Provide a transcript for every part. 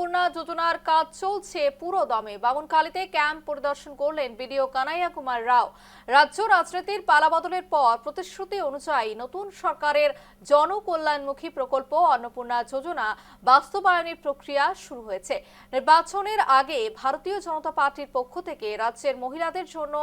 অন্নপূর্ণা যোজনার কাজ চলছে পুরো দমে। বামুনখালীতে ক্যাম্প পরিদর্শন করলেন বিডিও কানাইয়া কুমার রাও। রাজ্য রাজনীতির পালাবদলের পর প্রতিশ্রুতি অনুযায়ী নতুন সরকারের জনকল্যাণমুখী প্রকল্প অন্নপূর্ণা যোজনা বাস্তবায়নের প্রক্রিয়া শুরু হয়েছে। নির্বাচনের আগে ভারতীয় জনতা পার্টির পক্ষ থেকে রাজ্যের মহিলাদের জন্য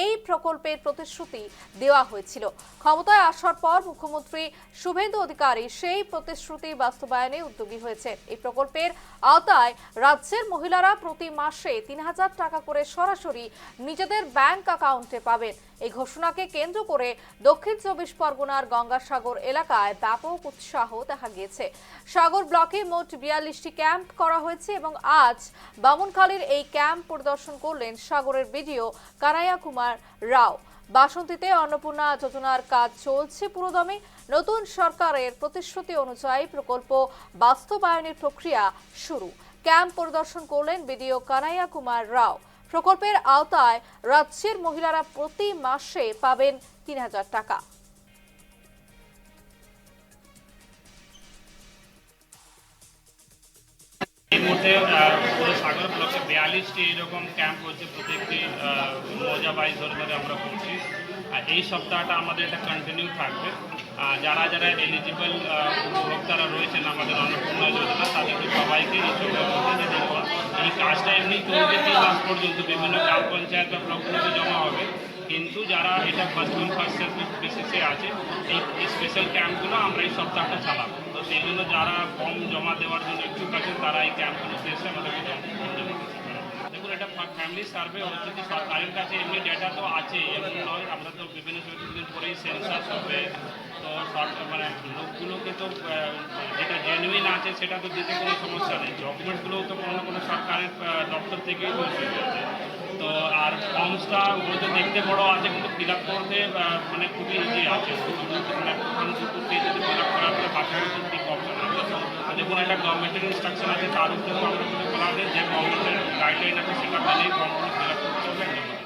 এই প্রকল্পের প্রতিশ্রুতি দেওয়া হয়েছিল। ক্ষমতায় আসার পর মুখ্যমন্ত্রী শুভেন্দু অধিকারী সেই প্রতিশ্রুতি বাস্তবায়নে উদ্যোগী হয়েছে। এই প্রকল্পের আওতায় রাজ্যের মহিলারা প্রতি মাসে ৩,০০০ টাকা করে সরাসরি নিজেদের ব্যাংক অ্যাকাউন্টে পাবেন। এই ঘোষণাকে কেন্দ্র করে দক্ষিণ ২৪ পরগনার গঙ্গাসাগর এলাকায় ব্যাপক উৎসাহ দেখা গিয়েছে। সাগর ব্লকে মোট ৪২টি ক্যাম্প করা হয়েছে এবং আজ বামুনখালীর এই ক্যাম্প পরিদর্শন করলেন সাগরের বিডিও কানাইয়া কুমার রাও। বাসন্তীতে অন্নপূর্ণা যোজনার কাজ চলছে পুরোদমে। নতুন সরকারের প্রতিশ্রুতি অনুযায়ী প্রকল্প বাস্তবায়নের প্রক্রিয়া শুরু। ক্যাম্প পরিদর্শন করলেন বিডিও কানাইয়া কুমার রাও। প্রকল্পের আওতায় রাজ্যের মহিলারা প্রতি মাসে পাবেন ৩,০০০ টাকা। এই মুহূর্তে পুরো সাগর ব্লকে ৪২টি এরকম ক্যাম্প হচ্ছে, প্রত্যেকটি মৌজা বাইজ ধরে ধরে আমরা করছি। আর এই সপ্তাহটা আমাদের এটা কন্টিনিউ থাকবে। যারা যারা এলিজিবল উপভোক্তারা রয়েছেন আমাদের অন্নপূর্ণা যোজনা, তাদেরকে সবাইকে এই সময়ের মধ্যে যে দেখুন এই কাজটা এমনি চলবে ৩ মাস পর্যন্ত, বিভিন্ন গ্রাম পঞ্চায়েত বা ব্লকগুলোতে জমা হবে। কিন্তু যারা এটা ফার্স্ট কাম ফার্স্ট সার্ভিস বেসিসে আছে, এই স্পেশাল ক্যাম্পগুলো আমরা এই সপ্তাহটা চালাবো। তো সেই জন্য যারা ফর্ম জমা দেওয়ার জন্য ইচ্ছুক আছেন তারা এই ক্যাম্পগুলোতে এসে আমাদেরকে দেখুন, এটা ফ্যামিলি সার্ভে হচ্ছে। যে সরকারের কাছে এমনি ডেটা তো আছে, এমন নয়। আমরা তো বিভিন্ন কিছুদিন পরেই সেন্সাস হবে, তো মানে লোকগুলোকে তো যেটা জেনুইন আছে সেটা তো দিতে কোনো সমস্যা নেই। ডকুমেন্টসগুলোও তো কোনো না কোনো সরকারের দপ্তর থেকেই হয়েছে। তো আর ফর্মসটা ওগুলো তো দেখতে বড় আছে, কিন্তু ফিল আপ করতে মানে খুবই ইজি আছে। মানে যদি ফিল আপ করার পরে বাকি ঠিক অপশন আছে। দেখুন, একটা গভর্নমেন্টের ইনস্ট্রাকশন আছে, তার উপরে আমরা বলা যে গভর্নমেন্টের গাইডলাইন আছে সেটা মেনেই ফর্মগুলো ফিল আপ করতে হবে।